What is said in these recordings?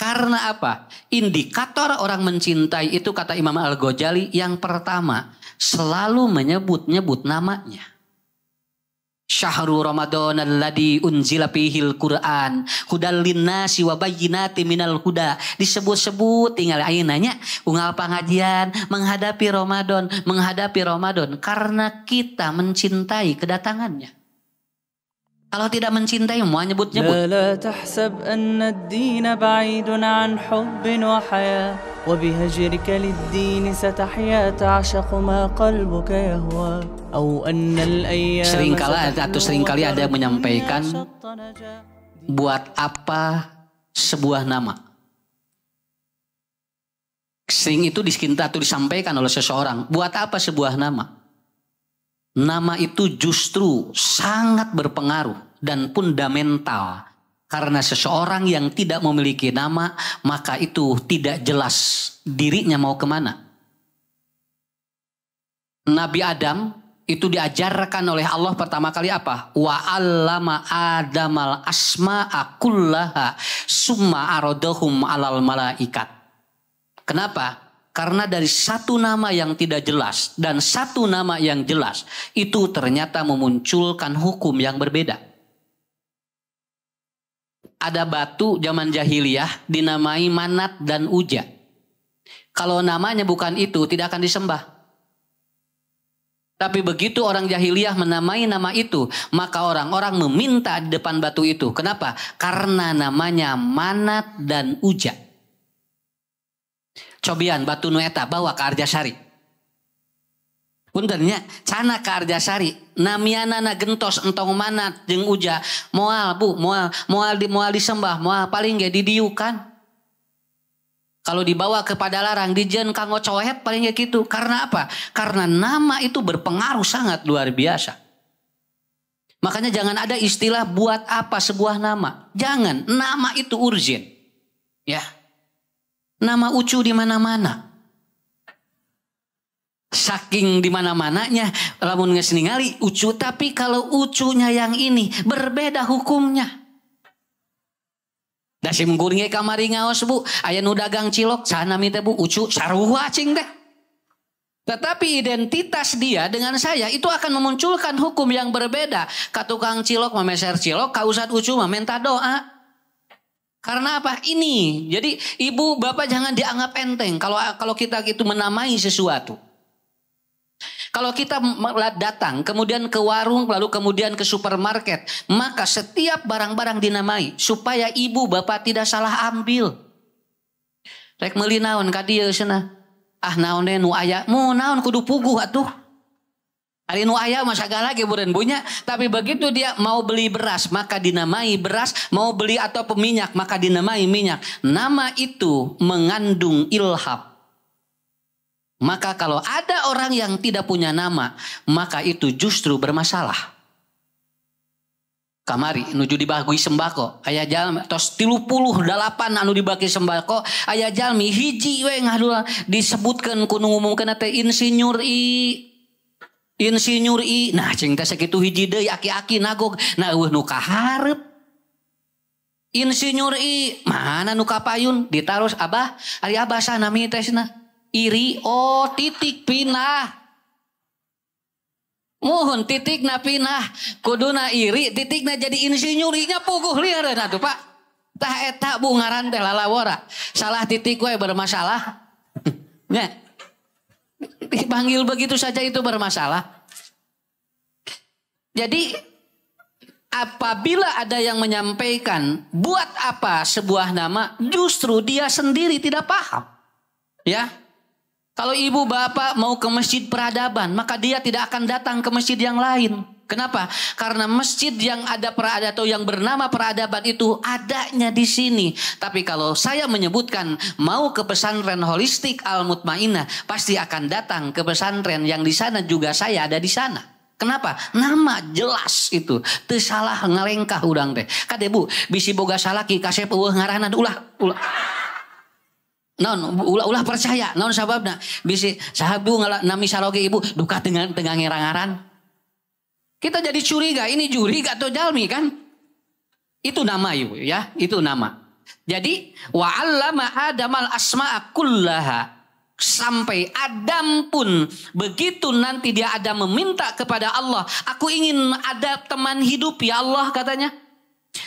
Karena apa? Indikator orang mencintai itu kata Imam Al-Ghazali yang pertama selalu menyebut-nyebut namanya. Syahrul Ramadan alladzi unzila fihil Qur'an hudal linnasi wa bayyinatin minal huda. Disebut-sebut tinggal ayeuna nya unggal pengajian menghadapi Ramadan karena kita mencintai kedatangannya. Kalau tidak mencintai mau nyebut-nyebut. La tahsab anna ad-din ba'idun an hubbin wa haya wa bihajrika lid-din satahya ta'ashaqu ma qalbuka yahwa aw anna al-ayyam. Seringkali ada yang menyampaikan buat apa sebuah nama. Sering itu disampaikan oleh seseorang, buat apa sebuah nama? Nama itu justru sangat berpengaruh dan fundamental. Karena seseorang yang tidak memiliki nama, maka itu tidak jelas dirinya mau kemana. Nabi Adam itu diajarkan oleh Allah pertama kali apa? Wa 'allama Adamal asma'a kullaha summa aradahum 'alal malaikat. Kenapa? Karena dari satu nama yang tidak jelas dan satu nama yang jelas itu ternyata memunculkan hukum yang berbeda. Ada batu zaman jahiliyah dinamai Manat dan Uja. Kalau namanya bukan itu tidak akan disembah. Tapi begitu orang jahiliyah menamai nama itu, maka orang-orang meminta di depan batu itu. Kenapa? Karena namanya Manat dan Uja. Cobian batu nueta bawa ke Arjasari. Puntennya cana ke Arjasari. Namiana na gentos entong Manat jeung Uja. Moal disembah. Moal paling gak didiukan. Kalau dibawa kepada larang dijen kanggo cohet paling gak gitu. Karena apa? Karena nama itu berpengaruh sangat luar biasa. Makanya jangan ada istilah buat apa sebuah nama. Jangan. Nama itu urgent. Ya. Nama Ucu di mana-mana. Saking di mana-mananya lamun geus ningali Ucu, tapi kalau Ucunya yang ini berbeda hukumnya. Da sim kuring kamari ngaos Bu, aya nu dagang cilok, sanami teh Bu Ucu sarua cing teh. Tetapi identitas dia dengan saya itu akan memunculkan hukum yang berbeda. Ka tukang cilok memeser cilok, ka Ustad Ucu minta doa. Karena apa? Ini. Jadi ibu bapak jangan dianggap enteng. Kalau kita gitu menamai sesuatu. Kalau kita datang kemudian ke warung lalu kemudian ke supermarket. Maka setiap barang-barang dinamai. Supaya ibu bapak tidak salah ambil. Rek meuli naon ka dieu cenah. Ah naon deh nu aya. Mu naon kudu puguh atuh. Ari nu aya mah sagala ge beureun punya, tapi begitu dia mau beli beras maka dinamai beras, mau beli atau minyak maka dinamai minyak. Nama itu mengandung ilham. Maka kalau ada orang yang tidak punya nama, maka itu justru bermasalah. Kamari nuju dibagi sembako, aya jalmi tos 38 anu dibagi sembako, aya jalmi hiji we ngadulang disebutkeun ku nu ngomongkeun teh insinyur Insinyur I, nah cing teh sakitu hiji deui aki-aki nagog, nah eueuh nu kaharep. Insinyur I, mana nu kapayun ditaros Abah, ari Abah sanami tesna? Iri, oh titik pinah. Muhun titikna pinah, kuduna iri, titikna jadi insinyur I-nya puguh lieureun atuh Pak. Tah eta Bu ngaran teh lalawara. Salah titik we bermasalah. Nya. Dipanggil begitu saja itu bermasalah. Jadi apabila ada yang menyampaikan buat apa sebuah nama, justru dia sendiri tidak paham. Ya. Kalau ibu bapak mau ke masjid peradaban, maka dia tidak akan datang ke masjid yang lain. Kenapa? Karena masjid yang ada peradaban atau yang bernama peradaban itu adanya di sini. Tapi kalau saya menyebutkan mau ke pesantren holistik Al-Mutmainah, pasti akan datang ke pesantren yang di sana juga saya ada di sana. Kenapa? Nama jelas itu. Teu salah ngalengkah urang teh. Kade Bu, bisi boga salaki kasep eueuh ngaranna ulah. Naon ulah percaya, naon sababna? Bisi sahabu nami saloge ibu duka tengah ngerangaran. Kita jadi curiga, ini juri atau jalmi kan? Itu nama ibu ya, itu nama. Jadi wa 'allama Adamal asma'a kullaha. Sampai Adam pun begitu nanti dia Adam meminta kepada Allah, aku ingin ada teman hidup ya Allah katanya.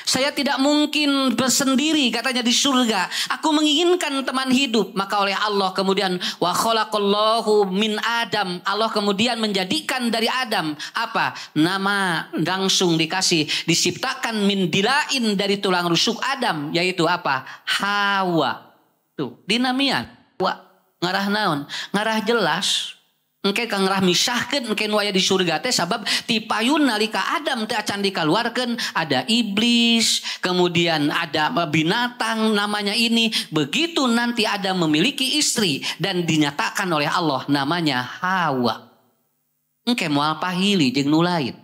Saya tidak mungkin bersendiri katanya di surga. Aku menginginkan teman hidup. Maka oleh Allah kemudian wa khalaqallahu min Adam. Allah kemudian menjadikan dari Adam apa? Nama langsung dikasih. Diciptakan min dilain dari tulang rusuk Adam. Yaitu apa? Hawa. Tuh dinamian. Hawa. Ngarah naon? Ngarah jelas. Engke kang ngarah misahkeun engke nu aya di surga teh sabab ti payun nalika Adam teh acan dikaluarkeun ada iblis, kemudian ada binatang namanya ini. Begitu nanti Adam memiliki istri dan dinyatakan oleh Allah namanya Hawa. Engke moal pahili jeung nu lain.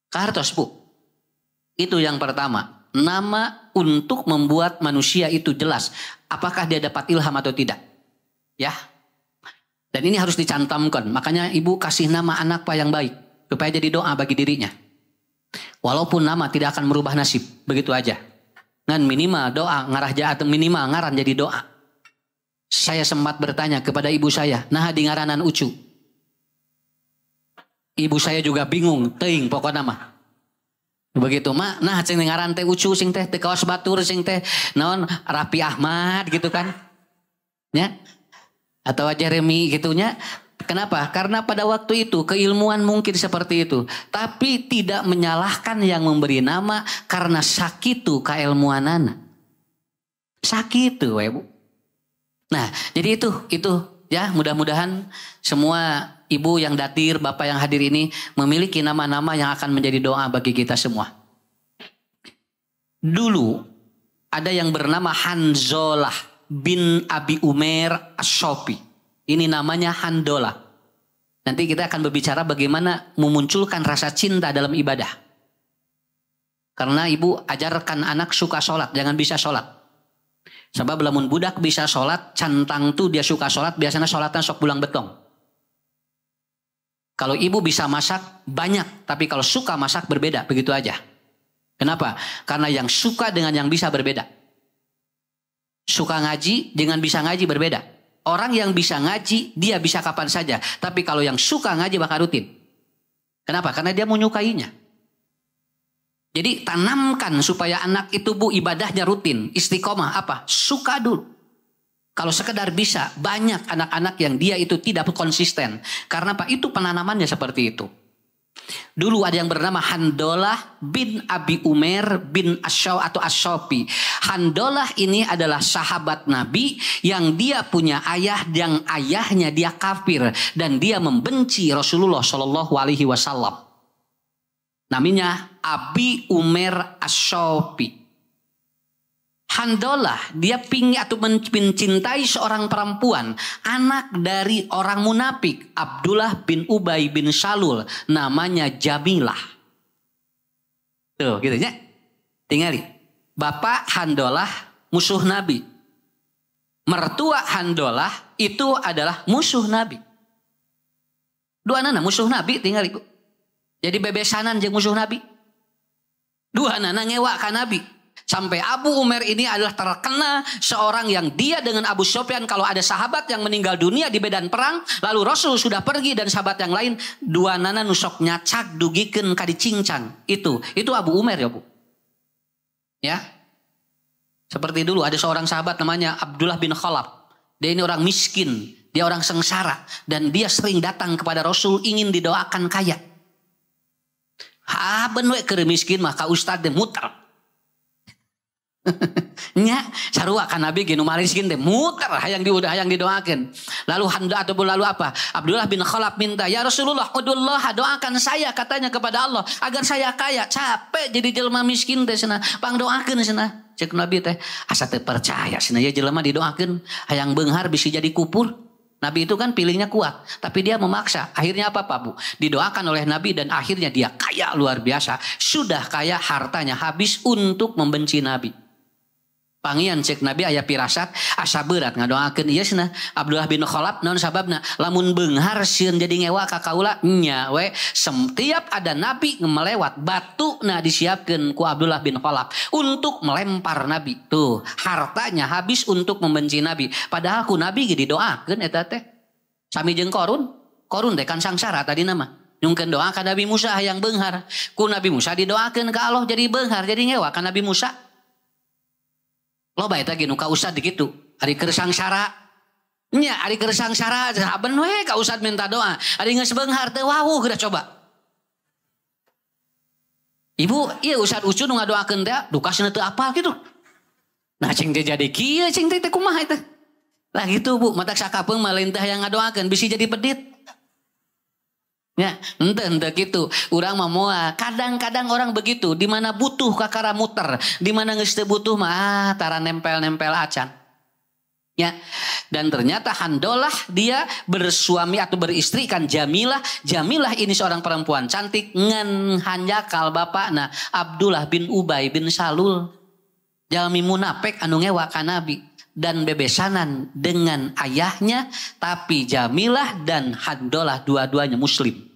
Kartos Bu. Itu yang pertama. Nama untuk membuat manusia itu jelas. Apakah dia dapat ilham atau tidak? Ya. Dan ini harus dicantumkan. Makanya ibu kasih nama anak yang baik. Supaya jadi doa bagi dirinya. Walaupun nama tidak akan merubah nasib. Begitu aja. Ngan minimal doa ngarah jahat. Minimal ngaran jadi doa. Saya sempat bertanya kepada ibu saya. Nah di ngaranan Ucu. Ibu saya juga bingung. Teuing pokoknya mah. Begitu mak. Nah cing ngaran teh Ucu sing teh. Kaos batur sing teh. Naon Rapi Ahmad gitu kan. Ya. Atau Jeremy gitunya. Kenapa? Karena pada waktu itu keilmuan mungkin seperti itu. Tapi tidak menyalahkan yang memberi nama karena sakitu keilmuanana. Sakitu ya Bu. Nah jadi itu ya mudah-mudahan semua ibu yang datir, bapak yang hadir ini memiliki nama-nama yang akan menjadi doa bagi kita semua. Dulu ada yang bernama Hanzolah bin Abi Umair Asy-Syafi'i. Ini namanya Handolah. Nanti kita akan berbicara bagaimana memunculkan rasa cinta dalam ibadah. Karena ibu ajarkan anak suka sholat, jangan bisa sholat. Sebab lamun budak bisa sholat, cantang tuh dia suka sholat, biasanya sholatnya sok pulang betong. Kalau ibu bisa masak banyak, tapi kalau suka masak berbeda, begitu aja. Kenapa? Karena yang suka dengan yang bisa berbeda. Suka ngaji dengan bisa ngaji berbeda. Orang yang bisa ngaji dia bisa kapan saja. Tapi kalau yang suka ngaji bakal rutin. Kenapa? Karena dia menyukainya. Jadi tanamkan supaya anak itu Bu ibadahnya rutin. Istiqomah apa? Suka dulu. Kalau sekedar bisa banyak anak-anak yang dia itu tidak konsisten. Karena apa? Itu penanamannya seperti itu. Dulu ada yang bernama Handolah bin Abi Umair bin Asy-Syafi'i. Handolah ini adalah sahabat Nabi yang dia punya ayah yang ayahnya dia kafir dan dia membenci Rasulullah Shallallahu Alaihi Wasallam. Namanya Abi Umair Asy-Syafi'i. Handolah dia pingin atau mencintai seorang perempuan anak dari orang munafik Abdullah bin Ubay bin Salul namanya Jamilah. Tuh gitu ya. Tinggali. Bapak Handolah musuh Nabi. Mertua Handolah itu adalah musuh Nabi. Dua anak musuh Nabi tinggal ibu. Jadi bebesanan jeung musuh Nabi. Dua anak ngewa ka Nabi. Sampai Abu Umair ini adalah terkena seorang yang dia dengan Abu Sufyan kalau ada sahabat yang meninggal dunia di medan perang. Lalu Rasul sudah pergi dan sahabat yang lain. Dua nana nusok nyacak dugikeun ka dicincang. Itu Abu Umair ya Bu. Ya. Seperti dulu ada seorang sahabat namanya Abdullah bin Khalaf. Dia ini orang miskin. Dia orang sengsara. Dan dia sering datang kepada Rasul ingin didoakan kaya. Ben we keur miskin mah ka ustad teh muter. Nya sarua kan Nabi ginu mariskin teh muter hayang didoakeun. Lalu lalu apa? Abdullah bin Khalaf minta, "Ya Rasulullah, udullah doakan saya," katanya kepada Allah, "agar saya kaya." Capek jadi jelema miskin teh cenah, pangdoakeun cenah. Cek Nabi teh, asa teu percaya cenah ya jelema didoakeun hayang beunghar bisa jadi kupur. Nabi itu kan pilihnya kuat, tapi dia memaksa. Akhirnya apa Pak Bu? Didoakan oleh Nabi dan akhirnya dia kaya luar biasa. Sudah kaya hartanya habis untuk membenci Nabi. Pangian cek Nabi aya pirasat asa berat ngadoakeun ieu cenah Abdullah bin Khalaf naon sababna lamun beunghar sieun jadi ngewa ka kaula nya we setiap ada nabi melewat batu disiapkeun ku Abdullah bin Khalaf untuk melempar nabi tuh hartanya habis untuk membenci nabi padahal ku nabi ge didoakeun eta teh sami jeung Korun teh kan sangsara tadi nama nyungkeun doa ka Nabi Musa hayang beunghar ku Nabi Musa didoakeun ka Allah jadi beunghar jadi ngewa ka Nabi Musa. Loba eta ge nu ka ustad dikitu ari keur sangsara nya ari keur sangsara saben we ka ustad minta doa ari geus beunghar teu wawuh geura coba ibu ieu ustad ucu nu ngadoakeun teh dukasna teu apal kitu nah cing teh jadi kieu cing teh kumaha eta lah gitu bu matak sakapeung mah lain teh hayang ngadoakeun bisi jadi pedit ya ente gitu urang mah moal kadang-kadang orang begitu di mana butuh kakara muter di mana geus teu butuh mah tara nempel-nempel acan ya dan ternyata Handolah dia bersuami atau beristri kan Jamilah ini seorang perempuan cantik ngan hanjakal bapakna Abdullah bin Ubay bin Salul jalmi munafik anu ngewa ka Nabi dan bebesanan dengan ayahnya tapi Jamilah dan Handolah dua-duanya muslim.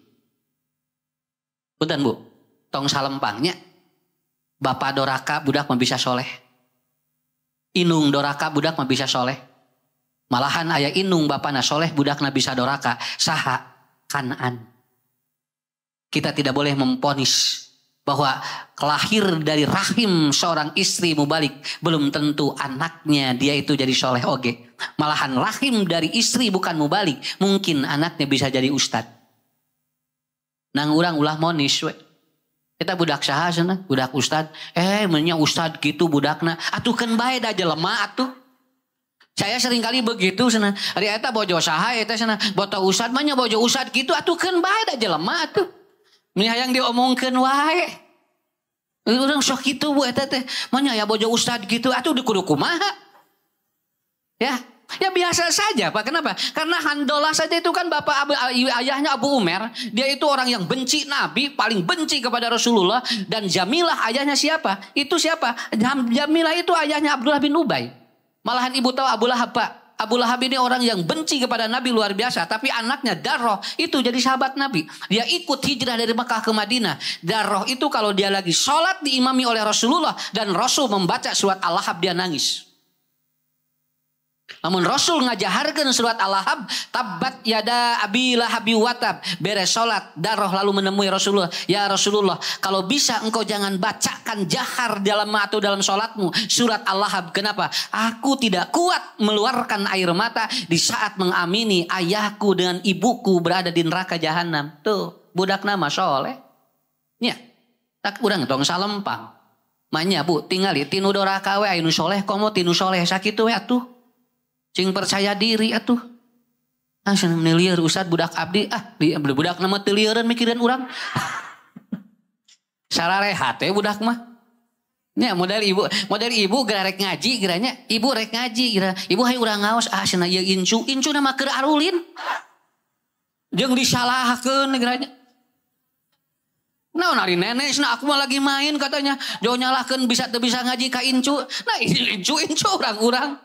Punten Bu, tong salempangnya bapak doraka budak mah bisa soleh. Inung doraka budak mah bisa soleh. Malahan aya inung bapana soleh budakna bisa doraka saha Kanaan. Kita tidak boleh memponis bahwa lahir dari rahim seorang istri mubalik belum tentu anaknya dia itu jadi soleh oge. Malahan rahim dari istri bukan mubalik mungkin anaknya bisa jadi ustad. Nang urang ulah monis we. Kita budak saha cenah budak ustad. Menya ustad gitu budakna. Atukeun bae da jelema atuh. Saya sering kali begitu cenah. Ari eta bojo saha eta cenah. Boto ustad mah nya bojo ustad gitu atukeun bae da jelema atuh. Ini hayang diomongkeun wae. Urang sok kitu bu eta teh. Manya ya bojo ustad gitu atuh kudu kumaha. Ya biasa saja Pak. Kenapa? Karena Handolah saja itu kan ayahnya Abu Umair. Dia itu orang yang benci Nabi, paling benci kepada Rasulullah. Dan Jamilah ayahnya siapa? Itu siapa? Jamilah itu ayahnya Abdullah bin Ubay. Malahan ibu tahu Abu Lahab Pak. Abu Lahab ini orang yang benci kepada Nabi luar biasa. Tapi anaknya Darroh itu jadi sahabat Nabi. Dia ikut hijrah dari Mekah ke Madinah. Darroh itu kalau dia lagi sholat diimami oleh Rasulullah. Dan Rasul membaca surat Al-Lahab dia nangis. Namun Rasul ngajaharkeun surat Al-Lahab. Tabbat yada abi lahabi watab. Beres sholat Darroh lalu menemui Rasulullah. Ya Rasulullah kalau bisa engkau jangan bacakan jahar dalam atau dalam sholatmu surat Al-Lahab. Kenapa? Aku tidak kuat meluarkan air mata di saat mengamini ayahku dengan ibuku berada di neraka jahanam. Tuh budak nama soleh. Ya tak urang tong salempang. Manya bu tinggali tinu doraka we anu soleh komo tinu soleh sakitu we atuh. Cing percaya diri atuh. Cenah lieur ustad budak abdi budak nama teu lieureun mikireun urang. Sararehat teh budak mah. Nya model ibu geura rek ngaji geranya ibu rek ngaji geura ibu hayang urang ngaos cenah ieu incu nama keur arulin. Jeung disalahkeun geranya. Naon ari nenek cenah aku mah lagi main katanya. Jauh nyalahkeun bisa teu bisa ngaji ka incu. Nah incu urang-urang.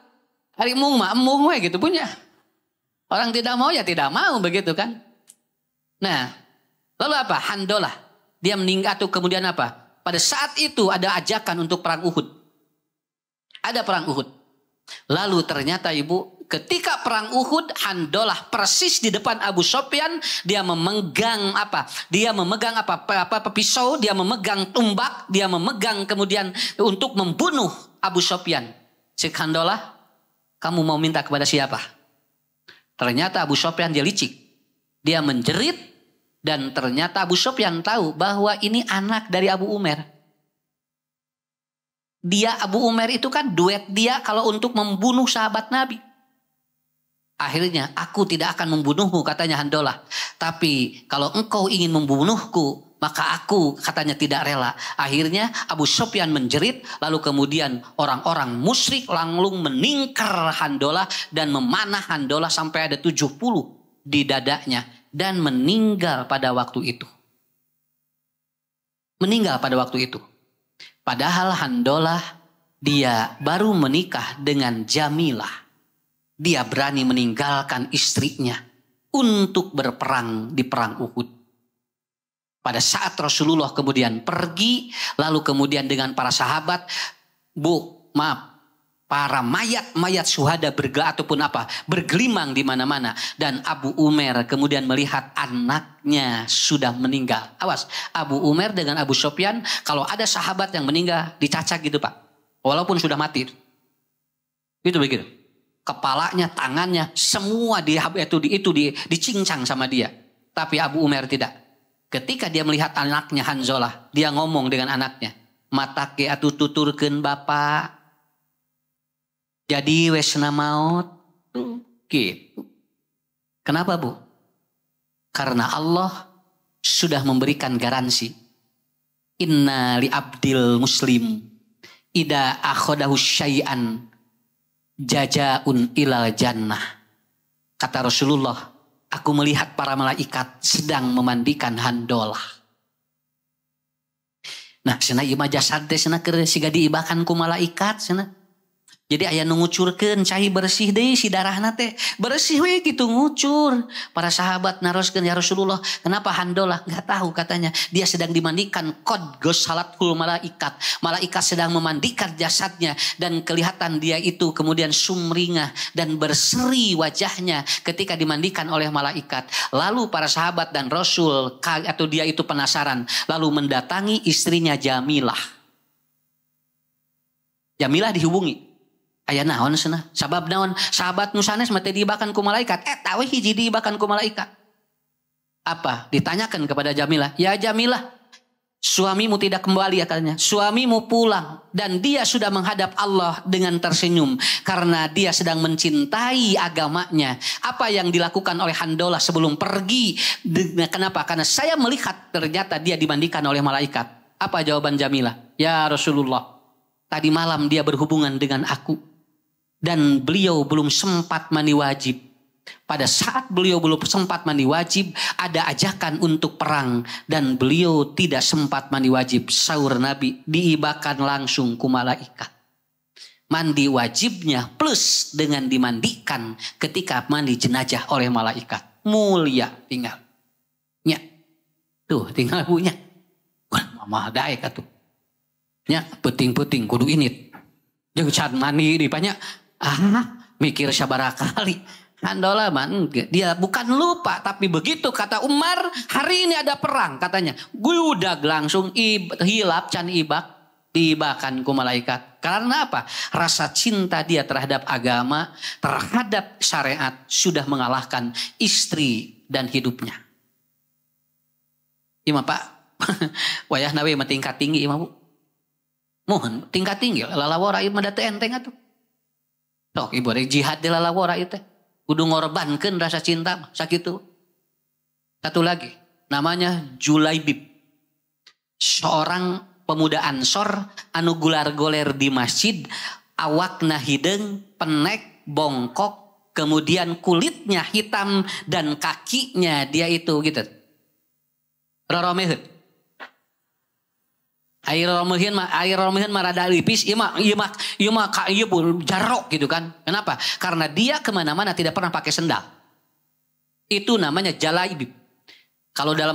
Hari emung we gitu punya. Orang tidak mau ya tidak mau begitu kan. Nah lalu apa? Handolah. Dia meninggal atau kemudian apa? Pada saat itu ada ajakan untuk perang Uhud. Ada perang Uhud. Lalu ternyata ibu ketika perang Uhud Handolah persis di depan Abu Sufyan. Dia memegang apa? Dia memegang pisau. Dia memegang tumbak. Dia memegang kemudian untuk membunuh Abu Sufyan. Cek Handolah. Kamu mau minta kepada siapa? Ternyata Abu Sufyan dia licik. Dia menjerit. Dan ternyata Abu Sufyan tahu bahwa ini anak dari Abu Umair. Abu Umair itu kan duet dia kalau untuk membunuh sahabat Nabi. Akhirnya aku tidak akan membunuhmu katanya Handolah. Tapi kalau engkau ingin membunuhku maka aku katanya tidak rela. Akhirnya Abu Sufyan menjerit. Lalu kemudian orang-orang musyrik langsung meningkar Handolah. Dan memanah Handolah sampai ada 70 di dadanya. Dan meninggal pada waktu itu. Meninggal pada waktu itu. Padahal Handolah dia baru menikah dengan Jamilah. Dia berani meninggalkan istrinya untuk berperang di perang Uhud. Pada saat Rasulullah kemudian pergi, lalu kemudian dengan para sahabat, para mayat-mayat syuhada bergelimang di mana-mana. Dan Abu Umair kemudian melihat anaknya sudah meninggal. Awas, Abu Umair dengan Abu Sufyan, kalau ada sahabat yang meninggal dicacak gitu Pak. Walaupun sudah mati. Itu begitu. Kepalanya, tangannya, semua dicincang sama dia. Tapi Abu Umair tidak. Ketika dia melihat anaknya Hanzalah, dia ngomong dengan anaknya, "Matake atuh tuturkeun bapak. Jadi wesna maut." Gitu. Kenapa Bu? Karena Allah sudah memberikan garansi. Inna li abdil muslim ida akhodahu syai'an jajaun ilal jannah. Kata Rasulullah, aku melihat para malaikat sedang memandikan Handolah. Nah, cenah ieu mah jasad teh cenah keur siga diibakan ku malaikat cenah. Jadi aya nu ngucurkeun cai bersih deui si darahna teh. Bersih we gitu ngucur. Para sahabat naroskeun, "Ya Rasulullah, kenapa Handolah?" Enggak tahu katanya. Dia sedang dimandikan qad ghusalatul malaikat. Malaikat sedang memandikan jasadnya dan kelihatan dia itu kemudian sumringah dan berseri wajahnya ketika dimandikan oleh malaikat. Lalu para sahabat dan Rasul atau dia itu penasaran, lalu mendatangi istrinya Jamilah. Jamilah dihubungi. Aya naon cenah? Sabab naon? Sahabat nu sanes mah teh diibakan ku malaikat. Tahu hiji diibakan ku malaikat. Apa? Ditanyakan kepada Jamilah. "Ya Jamilah, suamimu tidak kembali," katanya. "Suamimu pulang dan dia sudah menghadap Allah dengan tersenyum karena dia sedang mencintai agamanya." Apa yang dilakukan oleh Handolah sebelum pergi? Kenapa? Karena saya melihat ternyata dia dimandikan oleh malaikat. Apa jawaban Jamilah? "Ya Rasulullah, tadi malam dia berhubungan dengan aku. Dan beliau belum sempat mandi wajib. Pada saat beliau belum sempat mandi wajib, ada ajakan untuk perang. Dan beliau tidak sempat mandi wajib." Saur Nabi, "Diibakan langsung ku malaikat." Mandi wajibnya plus dengan dimandikan ketika mandi jenazah oleh malaikat. Mulia tinggal. Nya. Tuh tinggal punya. Wah, mama daek atuh. Nya, puting-puting kudu init. Jeung can mandi di banyak. Mikir sabaraha kali. Handolah man, dia bukan lupa, tapi begitu kata Umar, hari ini ada perang katanya. Gudag langsung hilap can ibak, diibakan ku malaikat. Karena apa? Rasa cinta dia terhadap agama, terhadap syariat sudah mengalahkan istri dan hidupnya. Ima Pak, wayah nawe mah tingkat tinggi ima Bu. Mohon tingkat tinggi, lalawara ima da teu enteng atuh. Sok ibu rek jihad di lalawara itu. Kudu ngorbankeun rasa cinta sakitu. Satu lagi, namanya Julaibib. Seorang pemuda Ansor anu gular-goler di masjid, awakna hideung, penek, bongkok, kemudian kulitnya hitam dan kakinya dia itu gitu. Roromeheun. Air romehin mah rada lipis, ieu mah jarok gitu kan. Kenapa? Karena dia kemana-mana tidak pernah pakai sendal. Itu namanya jalaibib. Kalau dalam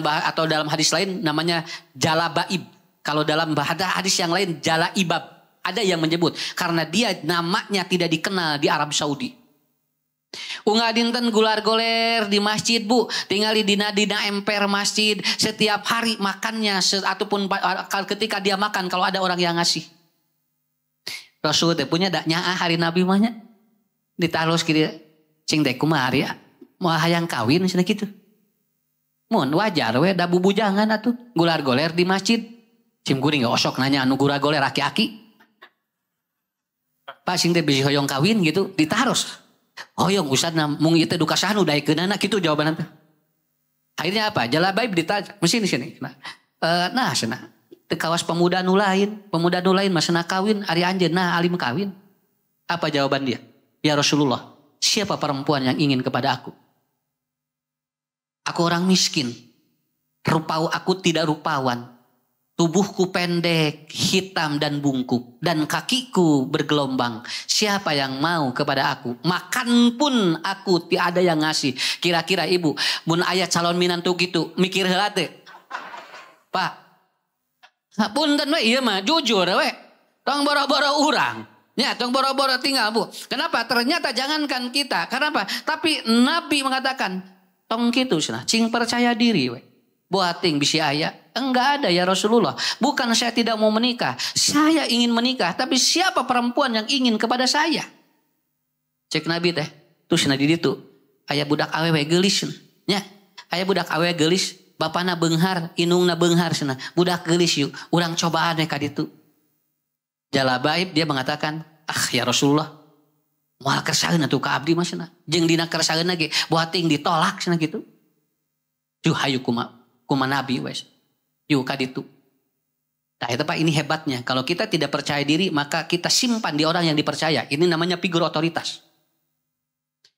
hadis lain namanya jalabaib. Kalau dalam hadis yang lain jalaibab. Ada yang menyebut karena dia namanya tidak dikenal di Arab Saudi. Unggah dinten gular-goler di masjid Bu, tinggal di emper masjid setiap hari makannya ataupun ketika dia makan kalau ada orang yang ngasih. Rasul teh punya daknya hari Nabi mahnya ditaros kieu cing teh kumaha ari moal hayang kawin cenah kitu. Mun wajar we da bubujangan atuh gular-goler di masjid. Cim kuring osok nanya anu gular-goler aki-aki. Pak sing teh bisi hoyong kawin gitu ditaros. Hoyong ustadna mung ieu teh duka saha nu daekeunana kitu jawaban teh. Akhirnya apa? Jalabaib ditanya, mesin di sini. Nah, cenah. Teu kawas pemuda nu lain mah cenah kawin ari anjeunna alim kawin. Apa jawaban dia? "Ya Rasulullah, siapa perempuan yang ingin kepada aku? Aku orang miskin. Aku tidak rupawan. Tubuhku pendek, hitam dan bungkuk, dan kakiku bergelombang. Siapa yang mau kepada aku? Makan pun aku tiada yang ngasih. Kira-kira ibu, mun aya calon minantu gitu, mikir heula teu? Pak, punten we ieu mah jujur we. Tong boro-boro urang. Ya, tong boro-boro tinggal bu. Kenapa? Ternyata jangankan kita. Kenapa? Tapi Nabi mengatakan, tong kitu cenah, cing percaya diri we. Buating bisi aya. Enggak ada ya Rasulullah. Bukan saya tidak mau menikah. Saya ingin menikah. Tapi siapa perempuan yang ingin kepada saya? Cek Nabi teh. Terus Nabi itu. Aya budak awewe gelis. Ya. Aya budak awewe gelis. Bapana beunghar. Inungna beunghar. Budak gelis yuk. Urang cobaan ka ditu. Jalabaib dia mengatakan. Ya Rasulullah. Moal kersaeun atuh ka abdi mah cenah. Jeung dina kersaeun ge. Buating ditolak cenah gitu. Yuh hayu kuma Nabi wes. Yuk kaditu. Nah itu Pak, ini hebatnya. Kalau kita tidak percaya diri, maka kita simpan di orang yang dipercaya. Ini namanya figur otoritas.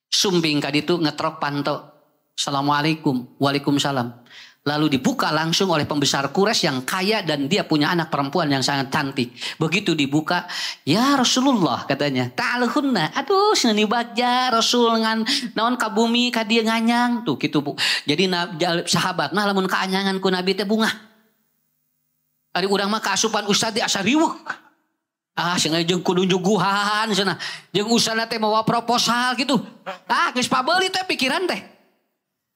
Sumbing kaditu ngetrok panto. Assalamualaikum. Waalaikumsalam. Lalu dibuka langsung oleh pembesar Quraisy yang kaya dan dia punya anak perempuan yang sangat cantik. Begitu dibuka, ya Rasulullah katanya. Ta'alhunna. Aduh, senani bagja Rasul ngan naon ka bumi ka dieu nganyang. Tuh gitu Bu. Jadi sahabat mah lamun kaanyangan ku Nabi teh bunga. Ari urang mah kaasupan ustad di asa riweuh. Sengaja jeung kudu nyuguhan cenah. Jeung usahana teh mawa proposal gitu. Geus pabeuli teh pikiran teh.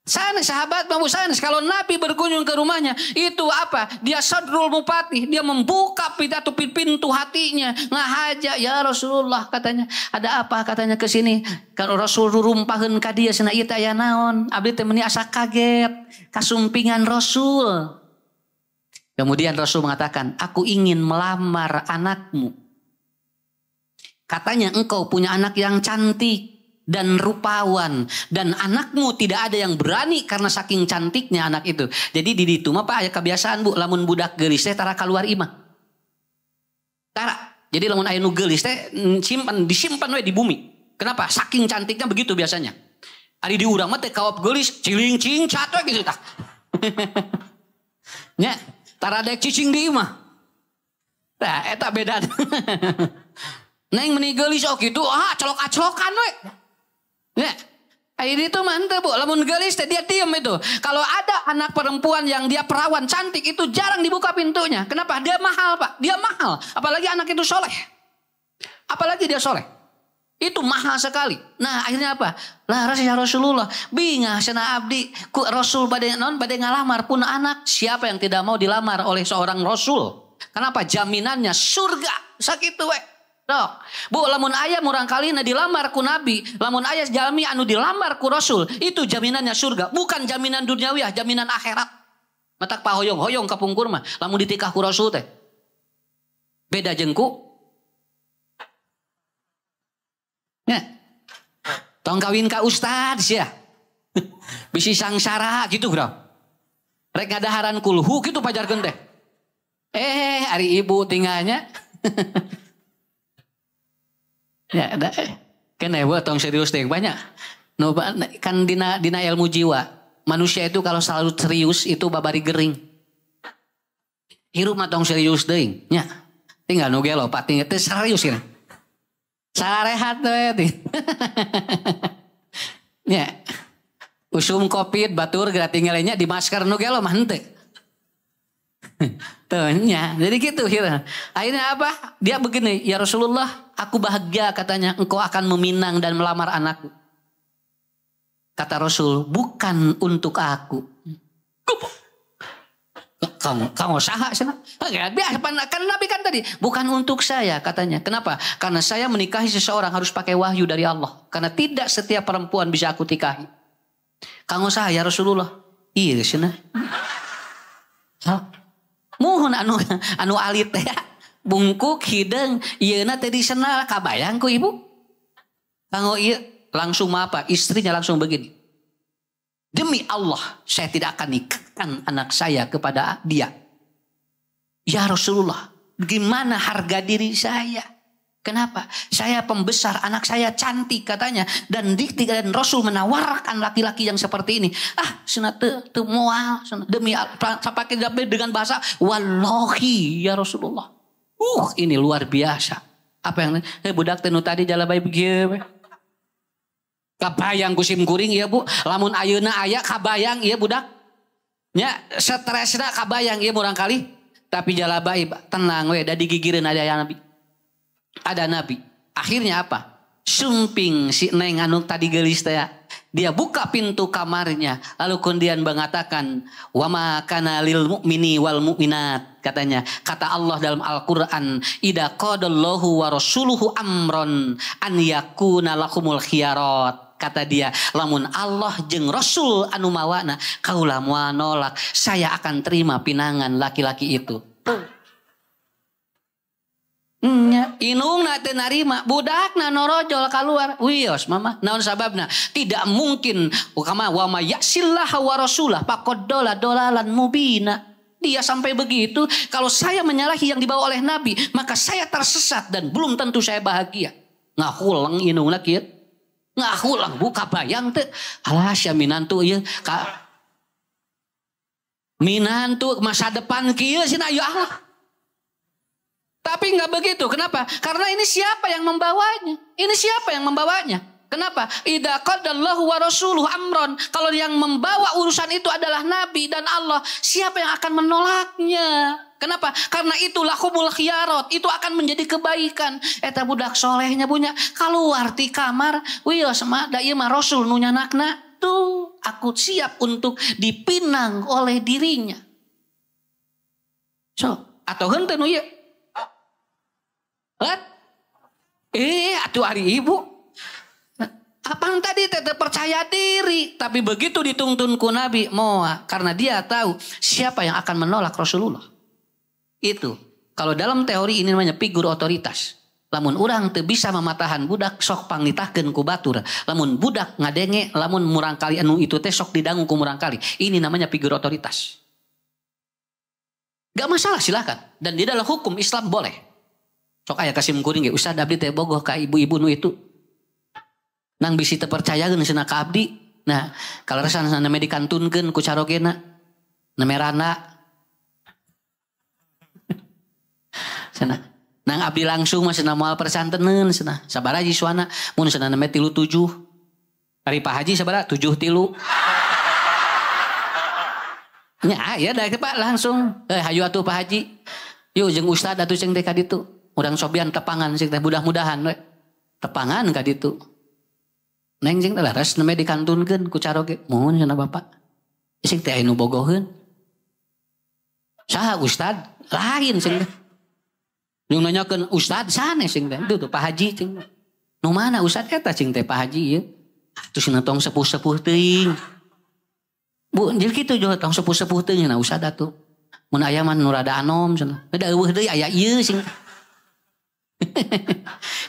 Sana sahabat mau sanes kalau Nabi berkunjung ke rumahnya itu apa? Dia sadrul mupatih, dia membuka pintu hatinya, ngahaja ya Rasulullah katanya. Ada apa katanya ke sini? Kalau Rasul rumpaheun ka dieu cenah ieu teh aya naon? Abdi teh meuni asa kaget, kasumpingan Rasul. Kemudian Rasul mengatakan, aku ingin melamar anakmu. Katanya engkau punya anak yang cantik dan rupawan. Dan anakmu tidak ada yang berani karena saking cantiknya anak itu. Jadi di ditu mah Pak aya kebiasaan Bu. Lamun budak geulis teh tara keluar imah. Tara. Jadi lamun aya nu geulis teh disimpan we di bumi. Kenapa? Saking cantiknya begitu biasanya. Ari di urang mah teh kawap geulis ciling cincat we gitu tah. Nya. Tara dek cicing di imah. Nah, eta beda. Neng meni geulis oh gitu, colok-acolokan we. Ya. Ini tuh mantep Bu, lamun geulis teh dia diem itu. Kalau ada anak perempuan yang dia perawan cantik itu jarang dibuka pintunya. Kenapa? Dia mahal Pak, dia mahal. Apalagi anak itu soleh. Apalagi dia soleh. Itu mahal sekali. Nah akhirnya apa? Lah Rasulullah bingah cenah abdi ku Rasul bade ngalamar pun anak. Siapa yang tidak mau dilamar oleh seorang Rasul? Kenapa? Jaminannya surga. Sakitu we. Dok. Bu lamun aya murang kalina dilamar ku Nabi, lamun aya jalmi anu dilamar ku Rasul, itu jaminannya surga, bukan jaminan duniawiah, jaminan akhirat. Matak pahoyong-hoyong kapungkur mah lamun ditikah ku Rasul teh. Beda jengku. Ya. Tong kawin ka ustad sia. Bisi sangsara gitu bro. Rek ngadaharan kulhu gitu pajarkeun teh. Ari ibu tinggalnya. Ya ada kan tong serius teh banyak. No, kan dina ilmu jiwa. Manusia itu kalau selalu serius itu babari gering. Hirup mah tong serius deui nya. Tinggal nu gelo Pak tinggal teh serius kan. Sarehat we. Ya. Usum Covid batur geura tinggalnya di masker nu gelo mah henteu. Tuh nya. Jadi gitu kira. Akhirnya apa? Dia begini, ya Rasulullah, aku bahagia katanya engkau akan meminang dan melamar anakku. Kata Rasul, bukan untuk aku. Kamu saha sana? Kan Nabi kan tadi bukan untuk saya katanya. Kenapa? Karena saya menikahi seseorang harus pakai wahyu dari Allah. Karena tidak setiap perempuan bisa aku tikahi. Kamu saha ya Rasulullah? Iya sana. Mohon anu alit teh bungkuk hideung ieuna teh disenal kabayang ku ibu. Kanggo ieu langsung apa? Istrinya langsung begini. Demi Allah, saya tidak akan nikahkan anak saya kepada dia. Ya Rasulullah, gimana harga diri saya? Kenapa? Saya pembesar, anak saya cantik katanya. Dan Rasul menawarkan laki-laki yang seperti ini. Sana teu moal. Demi pakai dengan bahasa wallahi ya Rasulullah. Ini luar biasa. Apa yang budak tenu tadi jalabai begitu. Kabayang kusim kuring ya bu. Lamun ayeuna aya kabayang iya budak. Nya stresna kabayang iya murang kali. Tapi jalabai tenang we da digigireun ada Nabi. Ada Nabi. Akhirnya apa? Sumping si Neng anu tadi gelis teh. Dia buka pintu kamarnya. Lalu kemudian mengatakan. Wa ma kana lil mu'mini wal mu'minat. Katanya. Kata Allah dalam Al-Quran. Ida qadallahu wa rasuluhu amron. An yakuna lakumul khiyarat. Kata dia. Lamun Allah jeung Rasul anu mawana. Kaulah moal nolak. Saya akan terima pinangan laki-laki itu. Inung na teu narima budakna norojol keluar wios mama naon sababna tidak mungkin ukama wa may yasillaha wa rasulah faqad dolalan mubina. Dia sampai begitu, kalau saya menyalahi yang dibawa oleh Nabi maka saya tersesat dan belum tentu saya bahagia. Ngahulang inungna kieu ngahulang buka bayang teu alah sia minantu ieu ka minantu masa depan kieu cenah ya Allah. Tapi enggak begitu. Kenapa? Karena ini siapa yang membawanya? Ini siapa yang membawanya? Kenapa? Idza qadallahu wa rasuluhu amron. Kalau yang membawa urusan itu adalah Nabi dan Allah, siapa yang akan menolaknya? Kenapa? Karena itulah humul khiyarat. Itu akan menjadi kebaikan. Eta budak solehnya punya keluar ti kamar, wios mah da ieu mah Rasul nu nyanakna. Tuh, aku siap untuk dipinang oleh dirinya. So, atau henteu nu ieu? Atuh hari ibu. Apang tadi tetap percaya diri. Tapi begitu dituntun ku Nabi. Moa. Karena dia tahu siapa yang akan menolak Rasulullah. Itu. Kalau dalam teori ini namanya figur otoritas. Lamun urang teu bisa mematahan budak sok pangnitahkeun ku batur. Lamun budak ngadenge. Lamun murang kali anu itu teh sok didangu ku murang kali. Ini namanya figur otoritas. Gak masalah silakan. Dan di dalam hukum Islam boleh. Sok aya kasim kuring ge Ustaz abdi teh bogoh ka ibu-ibu nu itu. Nang bisi teu percayakeun cenah ka abdi. Nah, kaleresan name dikantunkeun ku carogena. Nemerana. Cenah. Nang abdi langsung mah cenah moal persanteneun cenah. Sabaraha siswana? Mun cenah name 37. Ari Pak Haji sabaraha? 73. Nya ya da Pak langsung. Hayu atuh Pak Haji. Yuk jeung Ustaz atuh ceng teh ka ditu. Udang sobian tepangan sih teh mudah-mudahan we. Tepangan ka ditu. Neng jeung teh laras neme dikantunkeun ku caroge. Mohon cenah Bapak. Sing teh anu bogoheun. Saha Ustad? Lain sing teh. Jeung nanyakeun Ustad sanes sing teh. Tuh Pak Haji cing. Nu mana Ustad eta cing teh Pak Haji ieu. Atuh cenah tong sepuh-sepuh teuing. Bu, jadi kitu juga tong sepuh-sepuh teuing na Ustad atuh. Mun aya mah nu rada anom cenah. Da eueuh deui aya ieu sing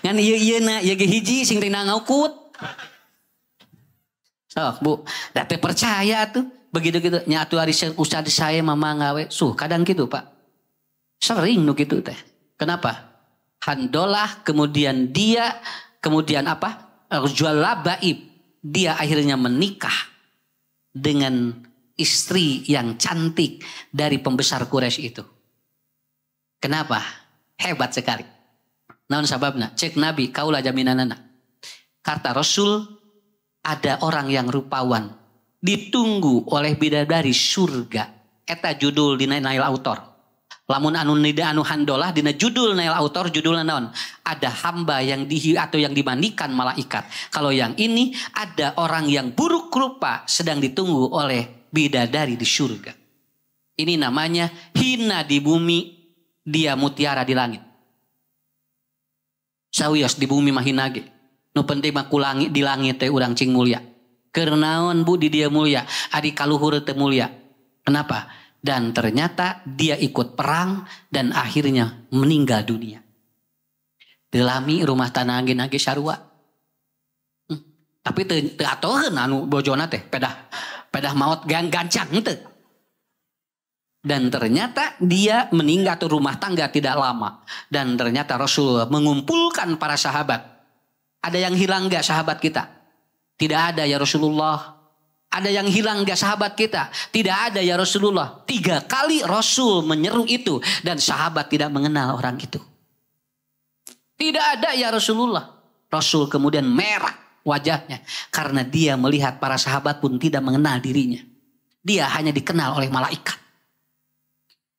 ngan ieu na ieu ge hiji sing teh ngaukut. Sok Bu, da teh percaya tuh. Begitu-gitu nya atuh ari Ustad saya mama ngawe. Kadang gitu Pak. Sering nu kitu teh. Kenapa? Handolah kemudian dia kemudian apa? Jual labaib. Dia akhirnya menikah dengan istri yang cantik dari pembesar Quraisy itu. Kenapa? Hebat sekali. Naon sababna? Cek Nabi kaulah jaminanana. Kata Rasul ada orang yang rupawan ditunggu oleh bidadari surga. Eta judul dina Nail Autor. Lamun anu nida anu handolah dina judul Nail Autor judulna naon? Ada hamba yang atau yang dimandikan malaikat. Kalau yang ini ada orang yang buruk rupa sedang ditunggu oleh bidadari di surga. Ini namanya hina di bumi, dia mutiara di langit. Sawios di bumi mah hina ge. Nu penting mah ku langit di langit teh urang cing mulia. Keur naon Bu di dia mulia, ari kaluhur teh mulia. Kenapa? Dan ternyata dia ikut perang dan akhirnya meninggal dunia. Delami rumah tanah angin age sarua. Tapi teu atoheun anu bojona teh pedah maot gancang teu. Dan ternyata dia meninggal atau rumah tangga tidak lama. Dan ternyata Rasul mengumpulkan para sahabat. Ada yang hilang gak sahabat kita? Tidak ada ya Rasulullah. Ada yang hilang gak sahabat kita? Tidak ada ya Rasulullah. 3 kali Rasul menyeru itu. Dan sahabat tidak mengenal orang itu. Tidak ada ya Rasulullah. Rasul kemudian merah wajahnya. Karena dia melihat para sahabat pun tidak mengenal dirinya. Dia hanya dikenal oleh malaikat.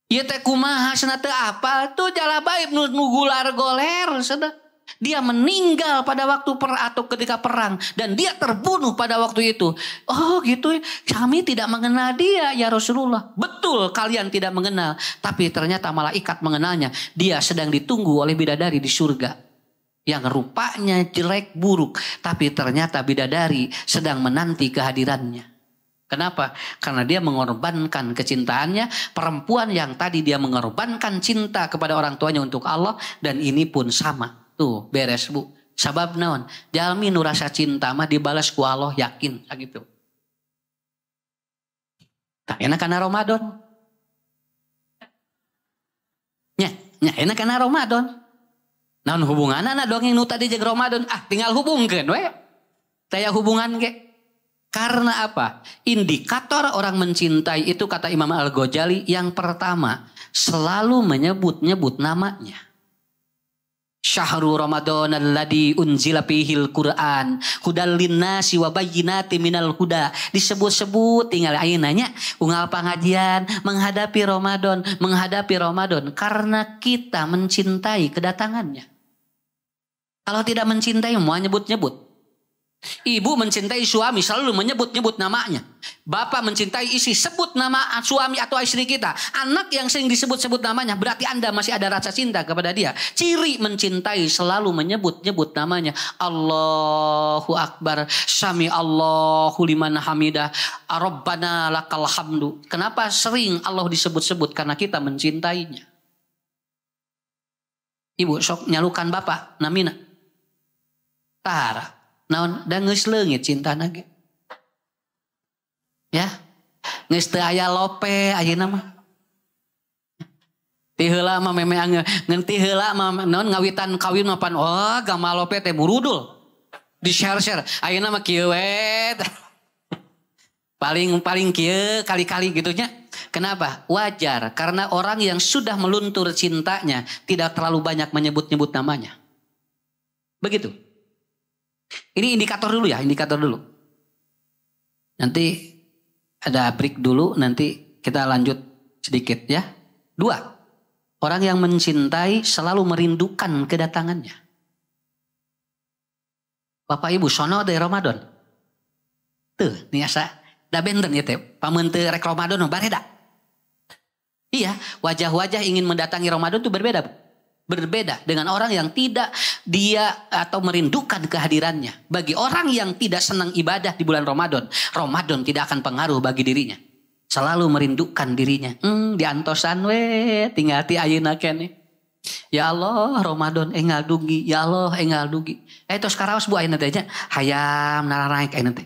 Ieu teh kumaha cenah teu apa tuh jala baib nu gular goler cenah. Dia meninggal pada waktu atau ketika perang. Dan dia terbunuh pada waktu itu. Oh gitu, kami tidak mengenal dia ya Rasulullah. Betul kalian tidak mengenal. Tapi ternyata malaikat mengenalnya. Dia sedang ditunggu oleh bidadari di surga. Yang rupanya jelek buruk. Tapi ternyata bidadari sedang menanti kehadirannya. Kenapa? Karena dia mengorbankan kecintaannya. Perempuan yang tadi dia mengorbankan cinta kepada orang tuanya untuk Allah. Dan ini pun sama. Tuh beres bu. Sabab naon? Jalmi nu rasa cinta mah dibalas ku Allah yakin gitu. Tak enak karena Ramadan. Nya enak karena Ramadan. Naon hubunganna dongeng nu tadi jeung Ramadan? Tinggal hubungkeun we. Taya hubungan ge. Karena apa? Indikator orang mencintai itu kata Imam Al-Ghazali yang pertama selalu menyebut-nyebut namanya. Syahrul Ramadan alladzi unzila fihil Qur'an hudal linnasi wa bayyinatin minal huda. Disebut-sebut tinggal ayeuna nya unggal pengajian menghadapi Ramadan karena kita mencintai kedatangannya. Kalau tidak mencintai mau nyebut-nyebut. Ibu mencintai suami selalu menyebut-nyebut namanya. Bapak mencintai istri sebut nama suami atau istri kita. Anak yang sering disebut-sebut namanya berarti Anda masih ada rasa cinta kepada dia. Ciri mencintai selalu menyebut-nyebut namanya. Allahu Akbar, Sami Allahu liman hamidah, Rabbana lakal hamdu. Kenapa sering Allah disebut-sebut? Karena kita mencintainya. Ibu sok nyalukan bapak namina. Tara. Naon da geus leungit cintana ge. Ya. Geus teu aya lope ayeuna mah. Ti heula mah meme ngeun ti heula mah naon ngawitan kawin mah pan gama lope teh burudul. Di share-share ayeuna mah kieu we. Paling kieu kali-kali gitu nya. Kenapa? Wajar karena orang yang sudah meluntur cintanya tidak terlalu banyak menyebut-nyebut namanya. Begitu. Ini indikator dulu ya, indikator dulu. Nanti ada break dulu, nanti kita lanjut sedikit ya. 2, orang yang mencintai selalu merindukan kedatangannya. Bapak Ibu, sono dari Ramadan. Tuh, niasa, da benten ya teh, pamun teu rek Ramadan bareda. Iya, wajah-wajah ingin mendatangi Ramadan itu berbeda, Bu. Berbeda dengan orang yang tidak dia atau merindukan kehadirannya. Bagi orang yang tidak senang ibadah di bulan Ramadan, Ramadan tidak akan pengaruh bagi dirinya. Selalu merindukan dirinya. Diantosan we tinggal ti ayeuna keneh. Ya Allah Ramadan enggal dugi, ya Allah enggal dugi. Tos karaos Bu ayeuna teh nya hayam naraek ayeuna teh.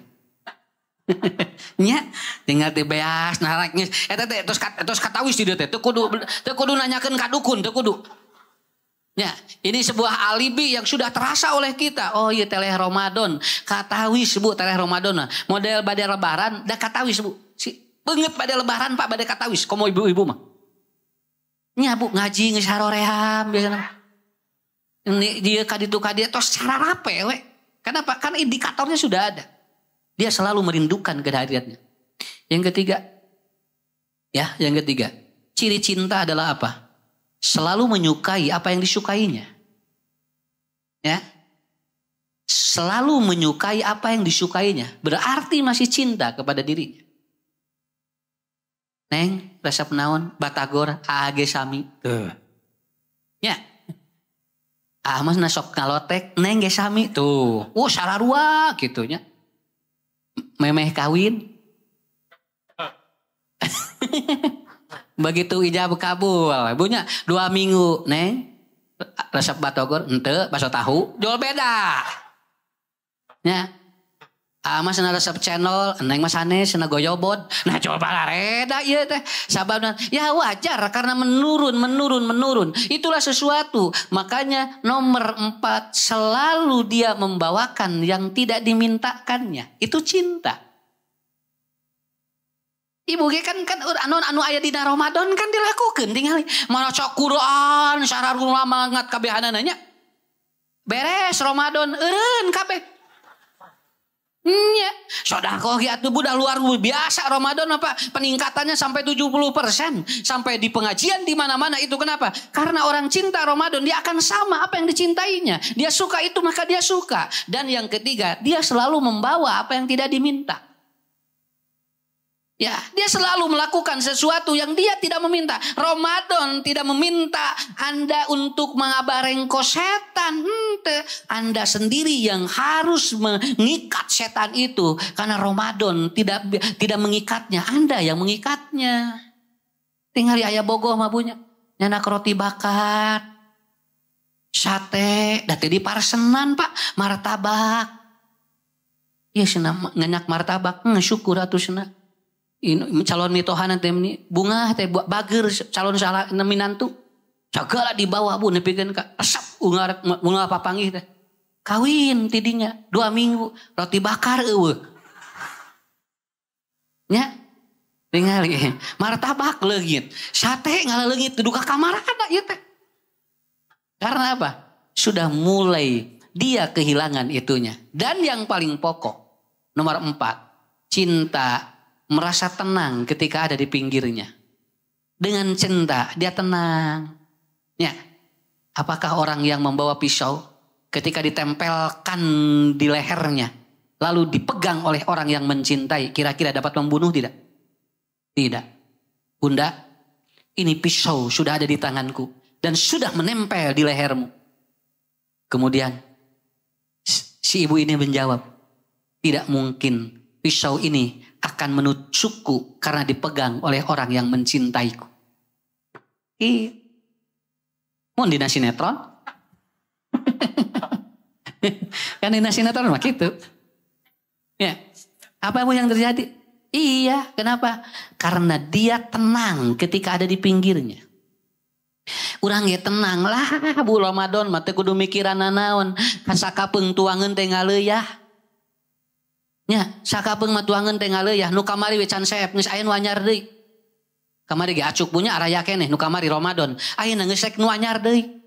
Nya tinggal teh beas naraek eta teh tos katawis di dieu teh teu kudu nanyakeun ka dukun teu kudu. Ya, ini sebuah alibi yang sudah terasa oleh kita. Oh iya teleh Ramadan. Katawis Bu teleh Ramadan. Model badai lebaran. Da katawis Bu. Beungeut badai lebaran Pak badai katawis. Komo ibu-ibu mah. Nya Bu ngaji geus haroream biasana. Ini dia kaditu kadia tos cara rape we. Kenapa? Karena indikatornya sudah ada. Dia selalu merindukan kehadirannya. Yang ketiga. Ya, yang ketiga. Ciri cinta adalah apa? Selalu menyukai apa yang disukainya. Ya. Selalu menyukai apa yang disukainya. Berarti masih cinta kepada dirinya. Neng, resep naon, batagor, age sami. Tuh. Ya. Mas nasok ngalotek, neng ge sami. Tuh. Sararua gitunya. Memeh kawin. Begitu ijab kabul, ibunya 2 minggu, neng resep batagor ente bakso tahu, jual beda. Ya. Mas na resep channel, neng mas Hanes na goyobot. Nah coba lah reda iya teh. Sababna ya wajar karena menurun. Itulah sesuatu. Makanya nomor 4 selalu dia membawakan yang tidak dimintakannya. Itu cinta. Ibu kan anu aya dina Ramadan kan dilakukan tinggal maca Quran sararung lamangat kabehanana nya. Beres Ramadan eureun kabeh. Nya, sedekah ge atuh budak luar biasa Ramadan apa peningkatannya sampai 70%, sampai di pengajian di mana-mana itu kenapa? Karena orang cinta Ramadan dia akan sama apa yang dicintainya. Dia suka itu maka dia suka. Dan yang ketiga, dia selalu membawa apa yang tidak diminta. Ya, dia selalu melakukan sesuatu yang dia tidak meminta. Ramadan tidak meminta Anda untuk mengabarengko setan. Anda sendiri yang harus mengikat setan itu. Karena Ramadan tidak mengikatnya. Anda yang mengikatnya. Tinggal ayah bogoh mabunya. Nyanak roti bakar. Sate. Dati di parsenan pak. Martabak. Iya senang ngenyak martabak. Syukur atuh senang. Ini calon mitohan teh ini bunga teh bager calon salah minantu segala di bawah bu nepikeun ka resep bunga papanggih teh kawin tidinya 2 minggu roti bakar eueuh nya ningali martabak leungit sate ngaleungit duka kamarana ieu teh karena apa sudah mulai dia kehilangan itunya. Dan yang paling pokok nomor 4 cinta merasa tenang ketika ada di pinggirnya. Dengan cinta dia tenang. Ya. Apakah orang yang membawa pisau ketika ditempelkan di lehernya lalu dipegang oleh orang yang mencintai kira-kira dapat membunuh tidak? Tidak. Bunda, ini pisau sudah ada di tanganku dan sudah menempel di lehermu. Kemudian si ibu ini menjawab, tidak mungkin pisau ini akan menusukku karena dipegang oleh orang yang mencintaiku. Mau dina sinetron? Kan dina sinetron mah gitu. Ya, apa yang terjadi? Iya, kenapa? Karena dia tenang ketika ada di pinggirnya. Urang ge tenang lah, Bu Ramadan mah teu kudu mikiran nanaon, kasakapeung tuangeun teh ngaleuyah. Nya, sakapeung mah tuangeun teh ngaleuyah, nu kamari we can seep geus aya nu anyar deui. Kamari ge acuk punya araya keneh nu kamari Ramadan, ayeuna geus rek nu anyar deui.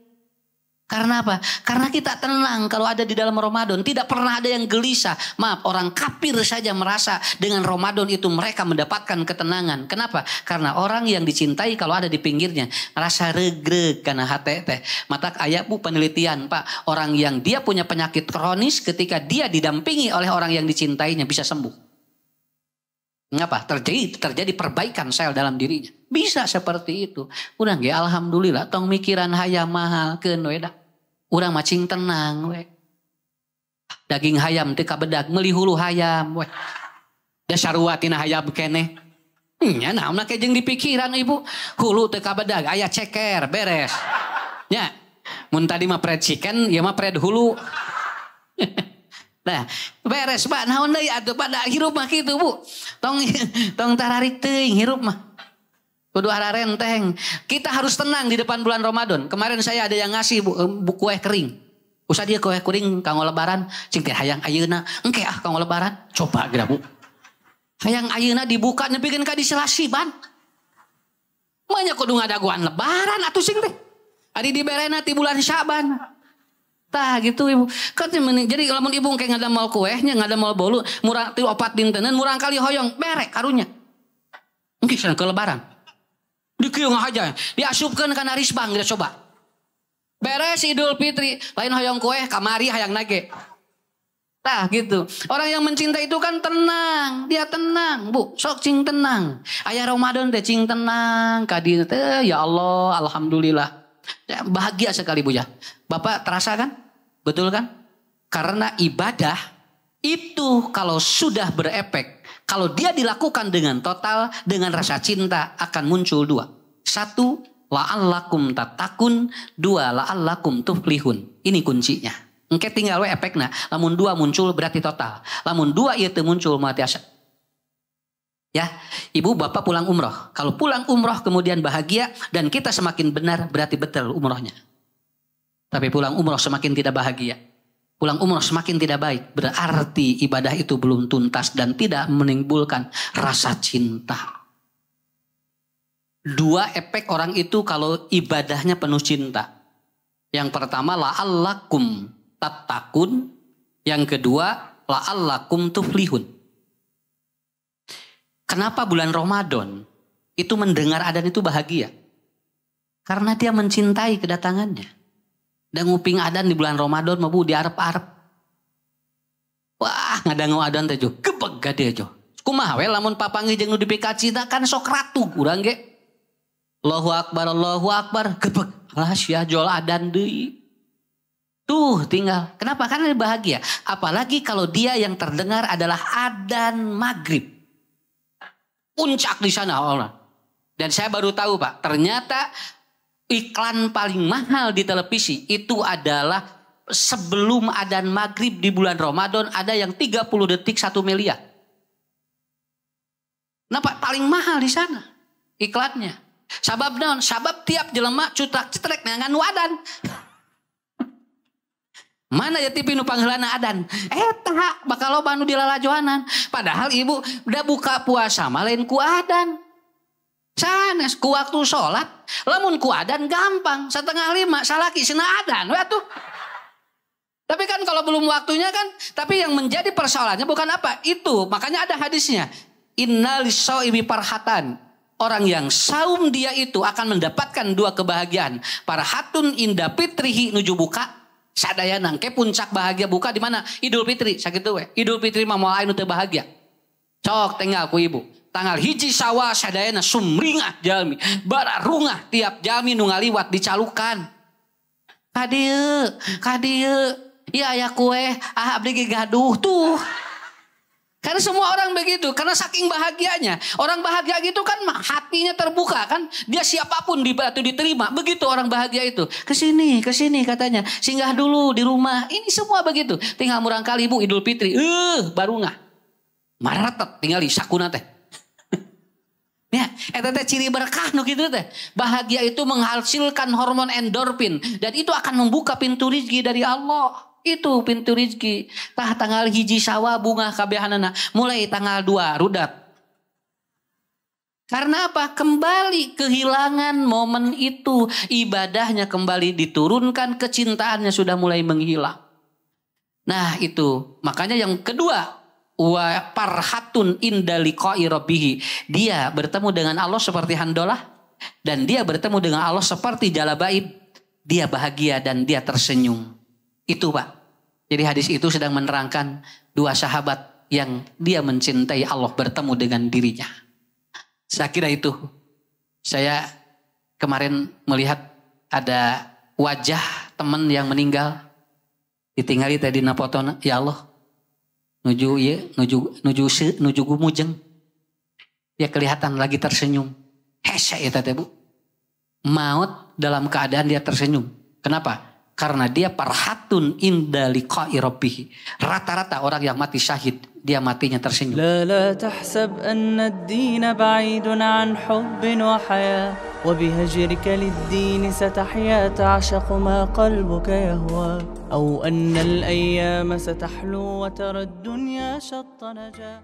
Karena apa? Karena kita tenang kalau ada di dalam Ramadan. Tidak pernah ada yang gelisah. Maaf, orang kafir saja merasa dengan Ramadan itu mereka mendapatkan ketenangan. Kenapa? Karena orang yang dicintai kalau ada di pinggirnya rasa regreg karena hati teh. Mata aya bu penelitian pak, orang yang dia punya penyakit kronis ketika dia didampingi oleh orang yang dicintainya bisa sembuh. Mengapa? Terjadi perbaikan sel dalam dirinya. Bisa seperti itu. Udah nggak? Alhamdulillah. Tong mikiran hayam mahal keun we dah. Urang macing tenang we. Daging hayam teu kabedag meuli hulu hayam we. Da sarua tina hayam keneh. Nya naonna ke jeung dipikiran ibu. Hulu teu kabedag aya ceker beres. Nya. Mun tadi mah fried chicken, ieu mah fried hulu. Nah, beres Pak. Naon deui atuh pada hirup mah kitu Bu. Tong tararik teuing hirup mah. Kudu ararenteng. Kita harus tenang di depan bulan Ramadan. Kemarin saya ada yang ngasih bu kue kering. Usah dia kue kering kanggo lebaran. Cing teh hayang ayeuna. Engke ah kanggo lebaran. Coba geura Bu. Hayang ayeuna dibuka nepikeun ka di selasiban. Manya kudu ngadaguan lebaran atuh sing teh. Ari diberena ti bulan Syaban. Tah gitu ibu. Jadi lamun ibu kayak ngadamel kuehnya, ngadamel bolu, murang ti 4 dintenan, murang kali hoyong berek karunya. Engke sana ke lebaran. Dikieu aja, diasupkeun kana risbang kita coba. Beres Idul Fitri, lain hoyong kueh kamari hayang nage. Tah gitu. Orang yang mencintai itu kan tenang, dia tenang, Bu. Sok cing tenang. Aya Ramadan teh cing tenang, ka dieu teh ya Allah, alhamdulillah. Ya, bahagia sekali Bu ya. Bapak terasa kan? Betul kan? Karena ibadah itu kalau sudah berefek, kalau dia dilakukan dengan total, dengan rasa cinta akan muncul 2. 1, la'allakum tattaqun. 2, la'allakum tuflihun. Ini kuncinya. Engke tinggal we efekna. Lamun 2 muncul berarti total. Lamun 2 ieu teu muncul mati asa. Ya, ibu bapak pulang umroh. Kalau pulang umroh kemudian bahagia dan kita semakin benar berarti betul umrohnya. Tapi pulang umroh semakin tidak bahagia. Pulang umroh semakin tidak baik. Berarti ibadah itu belum tuntas dan tidak menimbulkan rasa cinta. 2 efek orang itu kalau ibadahnya penuh cinta. Yang pertama la'allakum tattaqun, yang kedua la'allakum tuflihun. Kenapa bulan Ramadan itu mendengar adzan itu bahagia? Karena dia mencintai kedatangannya. Dan nguping adzan di bulan Ramadan mah bu diarep-arep. Wah, ngadangu adzan teh jo, gebeg gade jo. Kumaha we lamun papanggih jeung nu dipikacita kan sok ratu urang ge. Allahu Akbar, gebeg. Alah sia jol adzan deui. Tuh tinggal. Kenapa? Karena dia bahagia. Apalagi kalau dia yang terdengar adalah adzan maghrib. Puncak di sana orang. Dan saya baru tahu Pak. Ternyata iklan paling mahal di televisi itu adalah sebelum adzan maghrib di bulan Ramadan ada yang 30 detik 1 miliar. Kenapa? Paling mahal di sana iklannya. Sabab naon? Sabab tiap jelema cutrak-cetrek ngangan adzan. Mana ya TV nu pangheulana adzan? Eta bakal loba nu dilalajoanan. Padahal ibu udah buka puasa mah lain ku adzan. Sanes ku waktu sholat, lamun ku adzan gampang. 4:30 salaki cenah adzan we atuh. Tapi kan kalau belum waktunya kan, tapi yang menjadi persoalannya bukan apa? Itu, makanya ada hadisnya. Inna lis-shaimi farhatan. Orang yang saum dia itu akan mendapatkan 2 kebahagiaan. Farhatun inda fitrihi nuju buka. Sadaya nangke puncak bahagia buka di mana? Idul Fitri, sakitu we. Idul Fitri mah moal anu teu bahagia. Cok tinggal ku ibu. Tanggal 1 Syawal sadayana sumringah jalmi. Bararungah tiap jalmi nu ngaliwat dicalukan. Kadieu. Iya aya kue, abdi ge gaduh tuh. Karena semua orang begitu, karena saking bahagianya. Orang bahagia gitu kan hatinya terbuka kan. Dia siapapun diterima. Begitu orang bahagia itu. Kesini katanya. Singgah dulu di rumah. Ini semua begitu. Tinggal murang kali ibu Idul Fitri. Baru ngah. Maratet tinggal di sakuna teh. Ya, eta teh ciri berkah nu kitu teh. Bahagia itu menghasilkan hormon endorfin. Dan itu akan membuka pintu rezeki dari Allah. Itu pintu rezeki. Tanggal 1 Syawal bunga kabehanana. Mulai tanggal 2 rudat. Karena apa? Kembali kehilangan momen itu. Ibadahnya kembali diturunkan. Kecintaannya sudah mulai menghilang. Nah itu. Makanya yang kedua. Wa parhatun inda liqa'i rabbihi. Dia bertemu dengan Allah seperti Handolah. Dan dia bertemu dengan Allah seperti Jalabaib. Dia bahagia dan dia tersenyum. Itu Pak. Jadi hadis itu sedang menerangkan 2 sahabat yang dia mencintai Allah bertemu dengan dirinya. Saya kira itu. Saya kemarin melihat ada wajah teman yang meninggal. Ditinggali tadi na fotona. Ya Allah. Nuju gumujeng. Ya kelihatan lagi tersenyum. Hesya ya tete bu. Maut dalam keadaan dia tersenyum. Kenapa? Karena dia parhatun inda liqa'i rabbih. Rata-rata orang yang mati syahid, dia matinya tersenyum. La tahsab anna ad-din ba'idun an hubbin wa haya wa bihajrika lid-din satahya ta'shaqu ma qalbuka yahwa aw anna al-ayyam satahlu wa tara ad-dunya shatta naja.